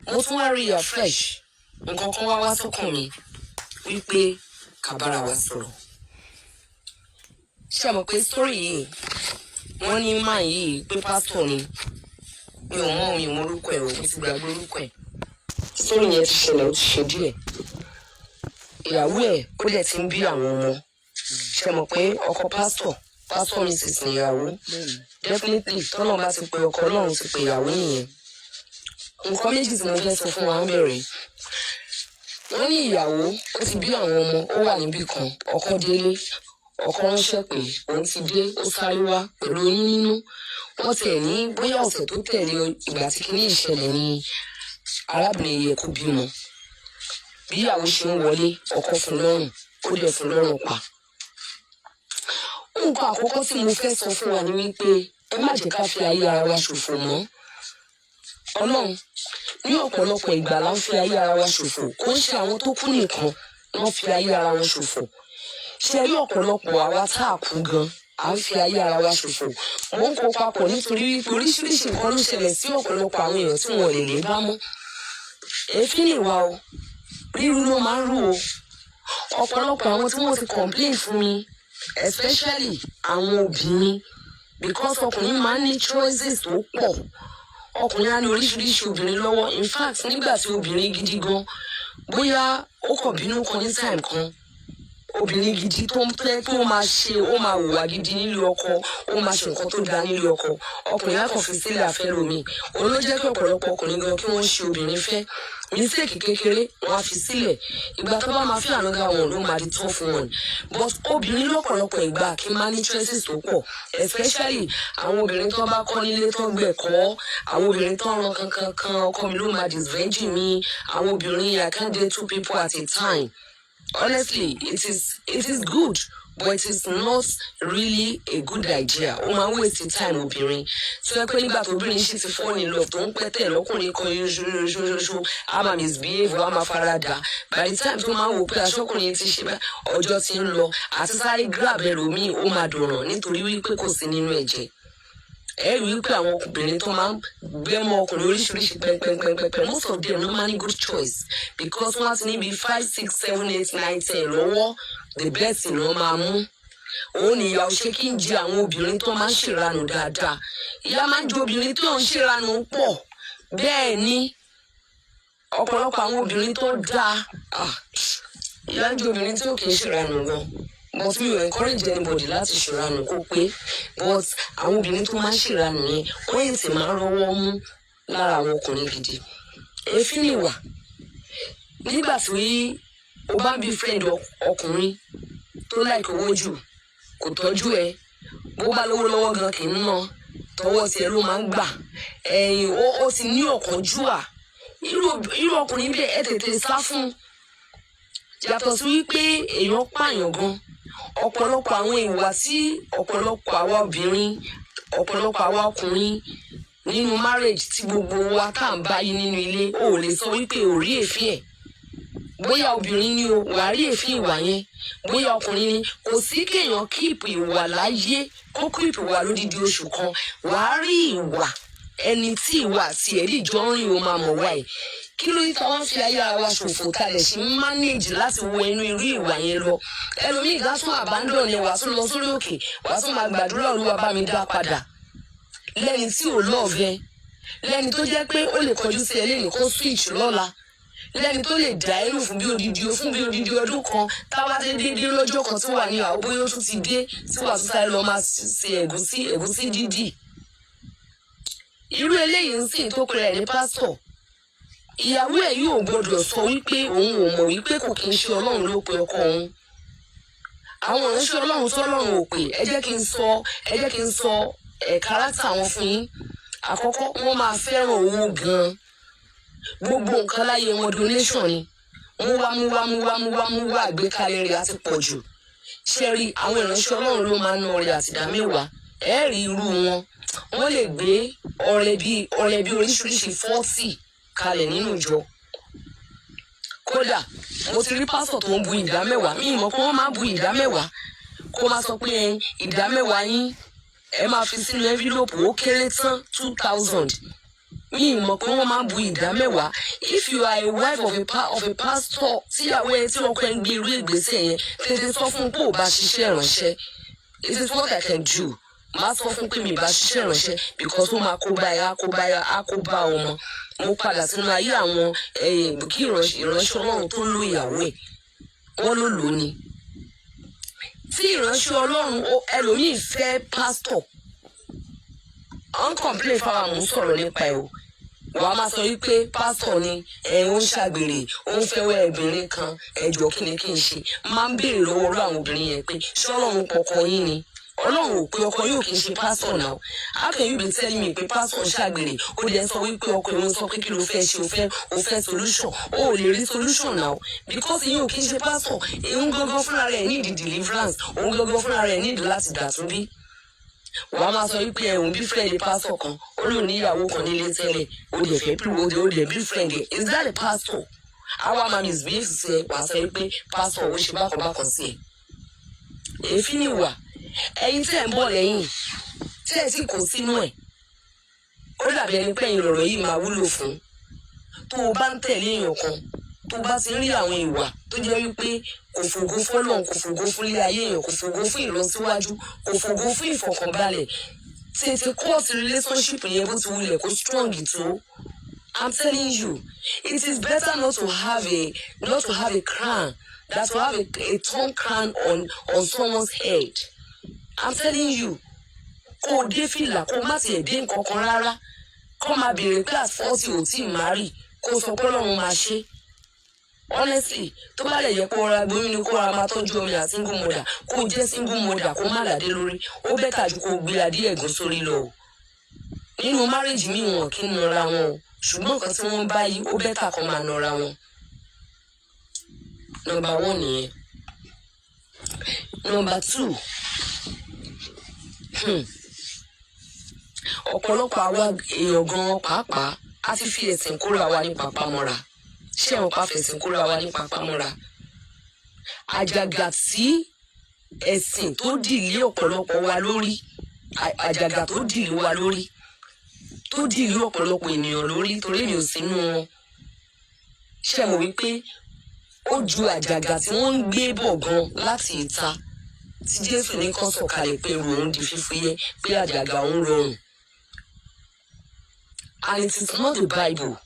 mo tún wá rí fresh nǹkan kan wá sọ́kàn mi wípé kàbára wa sọ̀rọ̀. Ṣé mọ̀ pé story yìí wọ́n ní máa yìí pé pásítọ̀ ni mi ò mọ̀ mi mọ orúkọ ẹ̀ o mo ti gbàgbé orúkọ ẹ̀. Story yẹn ti ṣẹlẹ̀ ó ti ṣe díẹ̀. Ìyàwó ẹ̀ ó dẹ̀ ti ń bí àwọn ọmọ. Ṣé mọ̀ pé ọkọ pásítọ̀ Mrs. níyàwó definitely tọ́lọ́ bá ti pe ọkọ Ọlọ́run ti pe ìyàwó nìyẹn. Nǹkan méjì tí mo fẹ́ sọ fún wa ń bẹ̀rẹ̀. Wọ́n ní ìyàwó ó ti bí àwọn ọmọ ó wà níbì kan ọkọ délé ọkọ ránṣẹ́ pé òun ti dé ó sáré wá pẹ̀lú oyún nínú. Wọ́n tiẹ̀ ní bóyá ọ̀sẹ̀ tó tẹ̀lé ìgbà tí kinní ìṣẹ̀lẹ̀ ni arábìnrin yẹ kó bímọ. Bí ìyàwó ṣe ń wọlé ọkọ fún lọ́rùn ó dẹ̀ fún lọ́rùn pa. Nǹkan àkọ́kọ́ tí mo fẹ́ sọ fún wa ni wípé ẹ má jẹ́ ká fi ayé ara wa ṣòfò mọ́. Ọlọ́run ní ọ̀pọ̀lọpọ̀ ìgbà la ń fi ayé ara wa ṣòfò kò ń ṣe àwọn tó kú nìkan wọ́n fi ayé ara wọn ṣòfò. Ṣé rí ọ̀pọ̀lọpọ̀ àwa tá a kú gan à ń fi ayé ara wa ṣòfò. Mo ń kó papọ̀ nítorí wípé oríṣiríṣi nǹkan ló ṣẹlẹ̀ sí ọ̀pọ̀lọpọ̀ àwọn èèyàn tí wọn lè lè bá mọ́. Èéfín lè wà o ríru ló máa ń rú o. Ọ̀pọ̀lọpọ̀ àwọn tí wọ́n ti complain fún mi especially àwọn obìnrin because ọkùnrin máa ń ní choices tó pọ̀. Ọkùnrin á ní oríṣiríṣi obìnrin lọ́wọ́ in fact nígbà tí obìnrin gidi gan bóyá ó kàn bínú kan ní time kan obìnrin gidi tó ń fẹ́ pé ó máa hùwà gidi nílé ọkọ ó máa ṣe nǹkan tó dáa nílé ọkọ ọkùnrin á kàn fi sílẹ̀ àfẹ́ lómi. Òun ló jẹ́ kí ọ̀pọ̀lọpọ̀ ọkùnrin gan kí wọ́n ṣe obìnrin fẹ́ mistake kékeré wọ́n á fi sílẹ̀ ìgbà tó bá máa fi ànágà wọn ló máa di tán fún wọn. But obìnrin lọ́pọ̀lọpọ̀ ìgbà kí n máa ní choices tó pọ̀ especially àwọn obìnrin tó bá kọ́ nílé tó gbẹ̀kọ́ àwọn obìnrin tó ń ran kankan ọkọ mi ló máa disvirgin mi àwọn obìnrin I can't date two people at a time. Honestly, it is good, but it is not really a good idea. Ó máa ń waste time obìnrin. Tí wọ́n pẹ́ nígbà tó obìnrin ṣì ti fall in love tó ń pẹ́ tẹ̀ lọ́kùnrin kan ṣoṣoṣo, a máa misbehave, a máa farada. By the time tó máa ń wò pé aṣọ́kùnrin ti ṣe ọjọ́ ti ń lọ, àti sáré grab ẹlòmíì ó máa dọ̀ràn nítorí wípé kò sí nínú ẹ̀jẹ̀. Ẹ rí wípé àwọn obìnrin tó máa ń gbẹ́mọ ọkùnrin oríṣiríṣi pẹ́pẹ́pẹ́pẹ́ most of them no man good choice because wọ́n ti níbi 5, 6, 7, 8, 9, 10 lọ́wọ́ the best ni wọ́n máa mú. Òun ni ìyá òṣè kí n jẹ àwọn obìnrin tó máa ń ṣèranù dáadáa. Ìyá máa ń jẹ obìnrin tó ń ṣèranù pọ̀. Bẹ́ẹ̀ ni ọ̀pọ̀lọpọ̀ àwọn obìnrin tó dáa ìyá ń jẹ obìnrin tó kì í ṣèranù gan. But mi ò encourage anybody láti ṣèranù kó pé but àwọn obìnrin tó máa ń ṣèranù yẹn wọ́n yìí sì máa ń rọwọ́ mú lára àwọn ọkùnrin gidi. Èéfín lè wà nígbà tí o bá ń bí friend ọkùnrin tó like owó jù kò tọ́jú ẹ bó bá lówó lọ́wọ́ gan kì í ná tọwọ́ tiẹ̀ ló máa ń gbà ẹ̀yìn ó ti ní ọ̀kánjúà irú ọkùnrin bẹ́ẹ̀ ẹ tètè sá fún. Yàtọ̀ sí wípé èèyàn pààyàn gan ọ̀pọ̀lọpọ̀ àwọn ìwà tí ọ̀pọ̀lọpọ̀ àwa obìnrin ọ̀pọ̀lọpọ̀ àwa ọkùnrin nínú marriage tí gbogbo wa tá à ń báyìí nínú ilé ò lè sọ wípé ò rí èéfín ẹ̀. Bóyá obìnrin ni o wà á rí èéfín ìwà yẹn bóyá ọkùnrin ni kò sí kéèyàn kíìpù ìwà láyé kó kíìpù ìwà lódidi oṣù kan wà á rí ìwà ẹni tí ìwà àti ẹ̀rí jọ ń rìn ó máa mọ̀ wáyé. Kí ló ní táwọn fi ayé ara wa ṣòfò kalẹ̀ ṣe ń manage láti wọ inú irú ìwà yẹn lọ. Ẹlòmíì gá tún abandon ni wàá tún lọ sórí òkè wàá tún máa gbàdúrà Olúwa bá mi dá padà. Lẹ́ni tí ò lọ́ọ̀fẹ́ lẹ́ni tó jẹ́ pé ó lè kọjú sí ẹlẹ́ni kó switch lọ́la lẹ́ni tó lè dá ẹrù fún bí odidi ọdún kan táwa dé lọ́jọ́ kan tí wà ní àwọn bóyá ó tún ti dé tí wàá tún sáré lọ máa ṣe ẹ̀gúsí dídì. Irú eléyìí ń sìn tó pèrè ní pásítọ̀ ìyàwó ẹ̀ yóò gbọdọ̀ sọ wípé òun ò mọ̀ wípé kò kí ń ṣe Ọlọ́run ló pe ọkọ òun. Àwọn ìránṣẹ́ Ọlọ́run tọ́lọ́run ò pè ẹ jẹ́ kí n sọ kárátà wọn fún yín. Àkọ́kọ́ wọ́n máa fẹ́ràn owó gan-an gbogbo nǹkan láyé wọn donation ni mú wá àgbékalẹ̀ rẹ̀ àti pọ̀ jù. Ṣé rí àwọn ìránṣẹ́ Ọlọ́run ló máa ń ná ọrẹ àtìdámẹ́wàá ẹ rí irú wọ́n lè gbé ọrẹ bí oríṣiríṣi 40 kalẹ̀ nínú ìjọ. Kódà mo ti rí pásítọ̀ tó ń bu ìdámẹ́wàá mi ìmọ̀ pé wọ́n máa bu ìdámẹ́wàá kó máa sọ pé ìdámẹ́wàá yín ẹ máa fi sínú envelope ó kéré tán 2000 mi mọ̀ pé wọ́n máa ń bu ìdá mẹ́wàá. If you are a wife of a pastor tíyàwó ẹ tí ọkọ ẹ ń gbé irú ìgbésẹ̀ yẹn tètè sọ fún pé ò bá ṣiṣẹ́ ìránṣẹ́. It is what I can do. Máa sọ fún pé mi bá ṣiṣẹ́ ìránṣẹ́ because ó máa kó báyà á kó bá ọmọ. Mo padà sínú ayé àwọn kí ìránṣẹ́ Ọlọ́run tó lò ìyàwó ẹ̀ wọ́n ló lò ní. Tí ìránṣẹ́ Ọlọ́run ẹlòmíì fẹ́ pásítọ̀ on complain fáwọn àmú sọ̀rọ̀ nípa ẹ̀ o. Wàá máa sọ wípé pásítọ̀ ni ó ń ṣàgbèrè ó ń fẹ́wẹ́ obìnrin kan ẹjọ́ kí ni kí n ṣe. Máa ń béèrè lọ́wọ́ ọ̀rọ̀ àwọn obìnrin yẹn pé ṣé Ọlọ́run kọ̀ọ̀kan yín ni? Ọlọ́run ò pé ọkọ yóò kí n ṣe pásítọ̀ náà. How can you be telling me pé pásítọ̀ ṣàgbèrè ó dẹ̀ sọ wípé ọkọ ìwọ̀n sọ pé kí ló fẹ́ ṣe ó fẹ́ solution ó lè rí solution náà because ìyẹn ò kí n ṣe pásítọ̀ òun gangan fúnra rẹ̀ need deliverance òun gangan fúnra rẹ̀ need láti dàtúnbí. Wàá máa sọ wípé ẹ̀hún bí friend pásítọ̀ kan ó lò níyàwó kan nílé tẹ́lẹ̀ ó dẹ̀ fẹ́ pé ó dẹ̀ bí friend ẹ̀ is that a pastor? Àwa máa misbehave sí ẹ wàá sọ wípé pásítọ̀ ó ṣe bákan sí ẹ. Èéfín ni wà ẹ̀yin tẹ́ ń bọ̀ lẹ́yìn tẹ́ ẹ sì kó sínú ẹ̀ ó dàbí ẹni pé ẹ̀yin lọ̀rọ̀ yìí máa wúlò fún. Tó o bá ń tẹ̀lé èèyàn kan tó bá ti rí àwọn ìwà tó jẹ́ wípé kò fògo fọ́lọ́run kò fògo fún ilé ayé èèyàn kò fògo fún ìlọsíwájú kò fògo fún ìfọ̀kànbalẹ̀ tètè cut relationship yẹn bó ti wulẹ̀ kó strong tó. I'm telling you it is better not to have a crown than to have a thorn crown on someone's head. I'm telling you kó o dé fìlà kó o má tiẹ̀ dé nǹkan kan rárá kó o máa béèrè pé at 40 ò tí ì marry kó o sọ pé Ọlọ́run máa ṣe. Honestly tó bá lè yẹ kó o ra gbóyún ni kó o ra máa tọ́jú ọmọ yà single mother kó o jẹ́ single mother kó o má ládé lórí ó bẹ́tà ju kó o gbé adé ẹ̀gún sórí lọ o. Nínú marriage mi wọn kì í nọra wọn o ṣùgbọ́n nǹkan tí wọ́n bá yí ó bẹ́tà kó máa nọra wọn. Number 1 nìyẹn. Number 2 ọ̀pọ̀lọpọ̀ àwa èèyàn gan pàápàá a ti fi ẹ̀sìn kóra wa ní papamọ́ra. Ṣé àwọn pa fẹ̀sìn kóra wa ní papamọ́ra? Àjàgà tí ẹ̀sìn tó dìlé ọ̀pọ̀lọpọ̀ wa lórí àjàgà tó dìlé wa lórí tó dìlé ọ̀pọ̀lọpọ̀ ènìyàn lórí torí èmi ò sínú wọn. Ṣé mo wí pé ó ju àjàgà tí wọ́n ń gbé bọ̀ gan láti ìta tí Jésù ní kó sọ̀kalẹ̀ pé ẹrù òun di fífúyẹ́ pé àjàgà òun rọrùn. And it is not the Bible.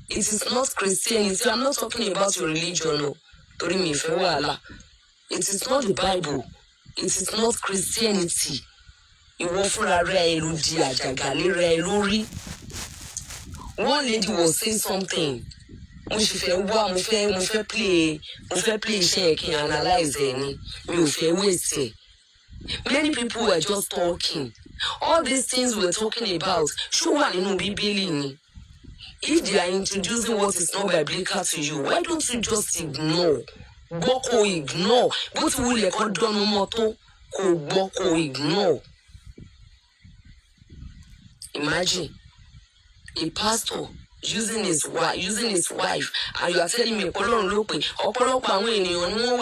It is not Christianity. I'm not talking about your religion. No. Torí mi fẹ́ wàhálà. It is not the Bible. It is not Christianity. Ìwọ fúnra rẹ̀ ló di àjàgà léra ẹ lórí. One lady was saying something. Mo sì fẹ́ wá mo fẹ́ play iṣẹ́ ẹ̀ kí n analyze ẹ̀ ni. Mi ò fẹ́ waste ẹ̀. Many people were just talking. All these things we're talking about, ṣó wà nínú Bíbélì ni? If they are introducing what is not biblical to you, why don't you just ignore? Gbọ́ kó ignore. Bó ti wulẹ̀ kó dánú mọ́ tó, kó gbọ́ kó ignore. Imagine a pastor using his wife and you are telling me Ọlọ́run ló pè ọ̀pọ̀lọpọ̀ àwọn ènìyàn ni wọ́n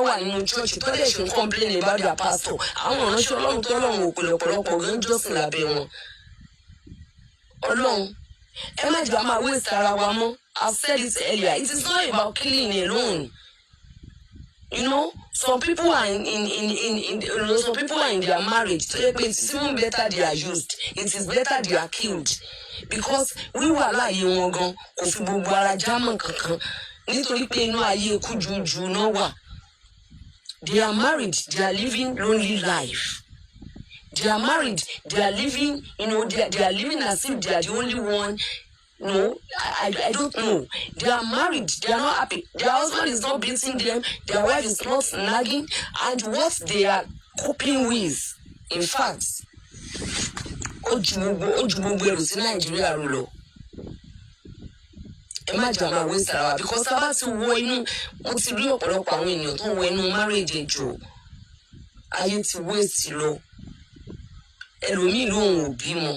wà nínú church tó dẹ̀ ṣe ń complain about their pastor. Àwọn ìránṣẹ́ Ọlọ́run tó Ọlọ́run ò pè ọ̀pọ̀lọpọ̀ gan jọ́sìn lábẹ́ wọn. Ọlọ́run ẹ má jẹ́ máa waste ara wa mọ́. I've said it earlier. It is not about killing alone. You know, some people are some people are in their marriage. So it is even better they are used. It is better they are killed. Because wíwà láàyè wọn gan kò fi gbogbo ara jámọ́ kankan nítorí pé inú ayé kújújú náà wà. They are married, they are living lonely life. They are married, they are living, they are living as if they are the only one. No, I don't know. They are married, they are not happy. Their husband is not beating them, their wife is not nagging, and what they are coping with, in fact, ó ju gbogbo ẹrù sí Nàìjíríà rú lọ. Ẹ má jà máa waste ara wa because tá a bá ti wọ inú mo ti rí ọ̀pọ̀lọpọ̀ àwọn ènìyàn tó ń wọ inú marriage jù ayé ti waste lọ. Ẹlòmíì lóhùn ò bímọ.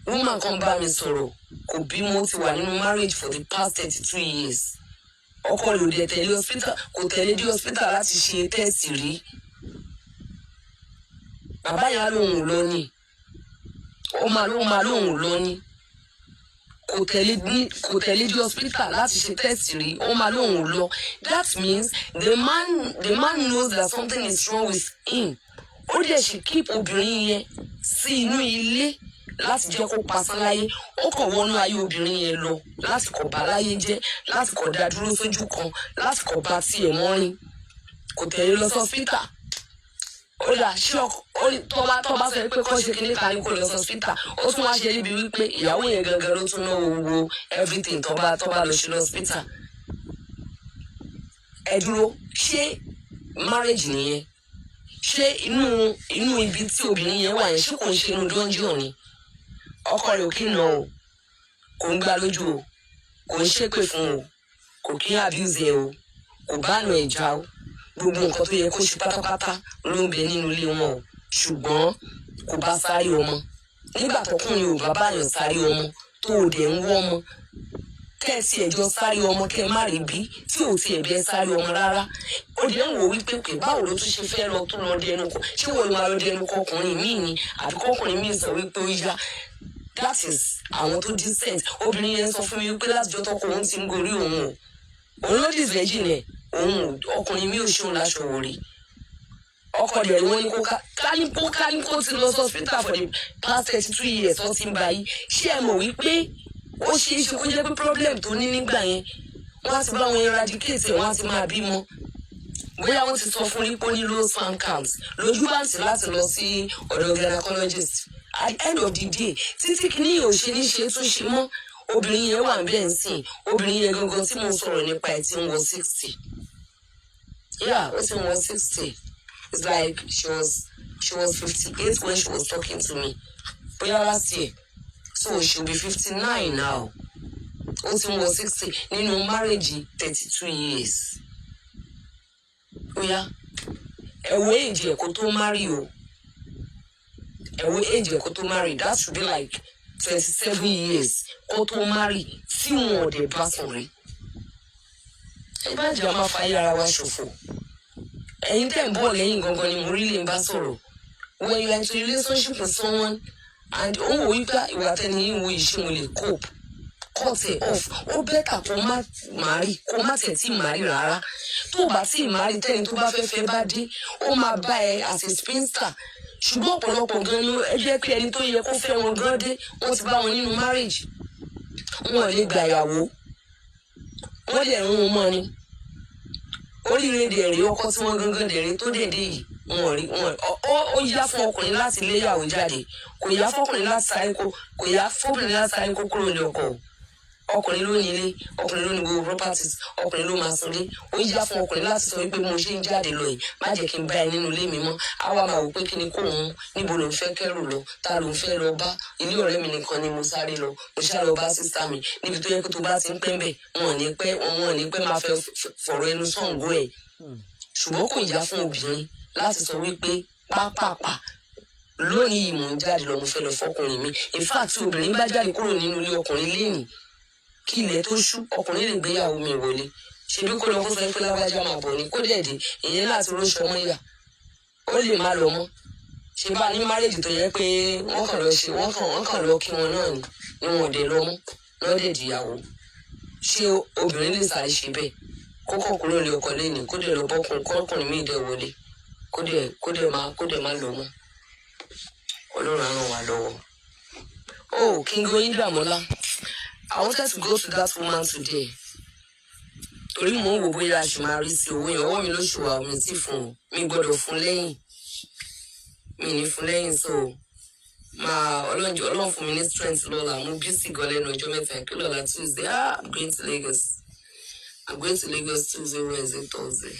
Woman kan bá mi sọ̀rọ̀ kò bímọ ti wà nínú marriage for the past 32 years. Ọkọ rẹ̀ ò dẹ̀ tẹ̀lé hospital kò tẹ̀lé dé hospital láti ṣe test rí. Bàbá yẹn lóhùn lọ ní. ó máa lóhùn lọ ní kò tẹ̀lé di hospital láti ṣe test rí ó máa lóhùn lọ. That means the man knows that something is wrong with him. Ó dẹ̀ ṣe keep obìnrin yẹn sí inú ilé láti jẹ́ kó pasán láyé. Ó kàn wọnú ayé obìnrin yẹn lọ láti kọ̀ bá láyé jẹ́, láti kọ̀ dá dúró sójú kan, láti kọ̀ bá tiẹ̀ mọ́rin. Kò tẹ̀lé lọ sí hospital. Ó dà ṣé tó bá sọ pé kọ́ ṣe kíní kan ní kó lọ sí hospital. Ó tún wá ṣe níbi wípé ìyàwó yẹn gangan ló tún náà wo everything tó bá lọ ṣe lọ hospital. Ẹ dúró, ṣé marriage nìyẹn? Ṣé inú ibi tí obìnrin yẹn wà yẹn ṣé kò ń ṣe inú dungeon ni? Ọkọ rẹ̀ ò kí ń nà o, kò ń gbá lójú o, kò ń ṣépè fún o, kò kí ń abuse ẹ o, kò bá nà ẹ̀ já o. Gbogbo nǹkan tó yẹ kó ṣe pátápátá ló ń bẹ nínú ilé wọn o, ṣùgbọ́n kò bá sáré ọmọ. Nígbà tọkùnrin ò bá báyàn sáré ọmọ tó o dẹ̀ ń wọ́ ọmọ, kẹ́ ẹ sì ẹjọ́ sáré ọmọ kẹ́ ẹ má rí bí tí ò ti ẹ̀bẹ̀ sáré ọmọ rárá. Ó dẹ̀ ń wò wípé pé báwo ló tún ṣe fẹ́ lọ tó lọ dẹnu kọ, ṣé wọ́n ló máa lọ dẹnu kọ ọkùnrin míì ni àbí kọkùnrin míì sọ wípé ó yá. That is àwọn tó decent. Obìnrin yẹn sọ fún mi wípé láti jọ́ tọkọ òun ti ń gorí òun o, òun ló dìs virgin ẹ̀, òun ọkùnrin mi ò ṣe òun láṣọ wòrí. Ọkọ dẹ̀ ni wọ́n ní kó ti lọ sí hospital for the past 32 years ó ti ń bá yìí. Ṣé ẹ mọ̀ wípé ó ṣe é ṣe kó jẹ́ pé problem tó ní nígbà yẹn wọ́n á ti bá wọn eradicate wọ́n á ti máa bímọ. Bóyá wọ́n ti sọ fún ní pé ó ní low sperm count lójú bá ń tì láti lọ sí ọ̀dọ̀ gynecologist. At the end of the day títí kìíní ò ṣe ní ṣe tún ṣe mọ́. Obìnrin yẹn wà bẹ́ẹ̀ ń sìn, obìnrin yẹn gangan tí mo sọ̀rọ̀ nípa ẹ̀ tí ń wọ 60. Yeah, ó ti ń wọ 60. It's like she was 58 when she was talking to me. Bóyá last year. So she'll be 59 now. Ó ti ń wọ 60 nínú marriage 32 years. Bóyá ẹ̀wọ̀ age ẹ̀ kó tó marry o. Ẹ̀wọ̀ age ẹ̀ kó tó marry, that should be like 27 years kó tó marry tí wọn ò dẹ̀ bá sùn rí. Ẹ bá jà máa fa ayé ara wa ṣòfò. Ẹ̀yin tẹ̀ ń bọ̀ lẹ́yìn gangan ni mo rí lè ń bá sọ̀rọ̀. When you are into a relationship with someone and ó wò wípé ìwà tẹni yìí wo ìṣe mo lè cope, cut it off. Ó bẹ́tà kó má marry, kó má tẹ̀ tí marry rárá. Tó o bá tí marry tẹ́ni tó bá fẹ́ bá dé, ó máa bá ẹ as a spinster. Ṣùgbọ́n ọ̀pọ̀lọpọ̀ gan ni ẹ jẹ́ pé ẹni tó yẹ kó fẹ́ wọn gan dé, wọ́n ti bá wọn nínú marriage. Wọn ò lè gba ìyàwó. Wọ́n dẹ̀ ń wọn mọ́ ni. Oríire dẹ̀rẹ̀ ọkọ tí wọ́n gangan dẹ̀rẹ̀ tó dẹ̀dẹ̀ yìí. Ó yá fún ọkùnrin láti lé ìyàwó jáde. Kò yá fọkùnrin láti sáré kò yá fọkùnrin láti sáré kó kúrò ní ọkọ. Ọkùnrin ló ní ilé, ọkùnrin ló ní gbogbo properties, ọkùnrin ló máa sanlé. Ó yá fún ọkùnrin láti sọ wípé mo ṣe ń jáde lọ yìí, má jẹ́ kí n bá ẹ nínú ilé mi mọ́. Àwa máa wò pé kí ni kò ń níbo ló ń fẹ́ kẹ́rù lọ, ta ló ń fẹ́ lọ bá. Ilé ọ̀rẹ́ mi nìkan ni mo sáré lọ, mo ṣá lọ bá sísá mi níbi tó yẹ kó tó bá ti ń pẹ́ bẹ̀. Wọn ò ní pẹ́ máa fẹ́ fọ̀rọ̀ ẹnu sọ̀ǹgó ẹ̀. Ṣùgbọ́n kò yá fún obìnrin láti sọ wípé pápápá lónìí mò ń jáde lọ mo fẹ́ lọ fọkùnrin mi. In fact tí obìnrin bá jáde kúrò nínú ilé ọkùnrin lénìí kí ilẹ̀ tó ṣú ọkùnrin lè gbéyàwó mi wọlé. Ṣebí kó lọ kó sọ pé lágbájá máa bọ̀ ní kó dẹ̀dẹ̀ ìyẹn láti róṣọ ọmọ yà ó lè má lọ mọ́. Ṣé bá ní márèjì tó yẹ pé wọ́n kàn lọ kí wọn náà ni wọn ò dé lọ mọ́ lọ́dẹ̀ dìyàwó. Ṣé obìnrin lè sáré ṣe bẹ́ẹ̀ kó kàn kúrò lé ọkọ lẹ́nìí kó dẹ̀ lọ bọ́kùnrin kọ́kùnrin míì dẹ̀ wọlé kó dẹ̀ má lọ mọ́. Ọlọ́run á ràn wá lọ́wọ́. Oh, King Oyindamola, I wanted to go to that woman today. Torí mò ń wò bóyá a ṣì máa rí sí owó yẹn, ọwọ́ mi ló ṣù wà mí tí fún un, mi gbọ́dọ̀ fún lẹ́yìn. Mi ní fún lẹ́yìn so Ọlọ́run fún mi ní strength lọ́la, mo busy gan lẹ́nu ọjọ́ mẹ́ta kí lọ́la Tuesday, I'm going to Lagos. I'm going to Lagos Tuesday, Wednesday, Thursday.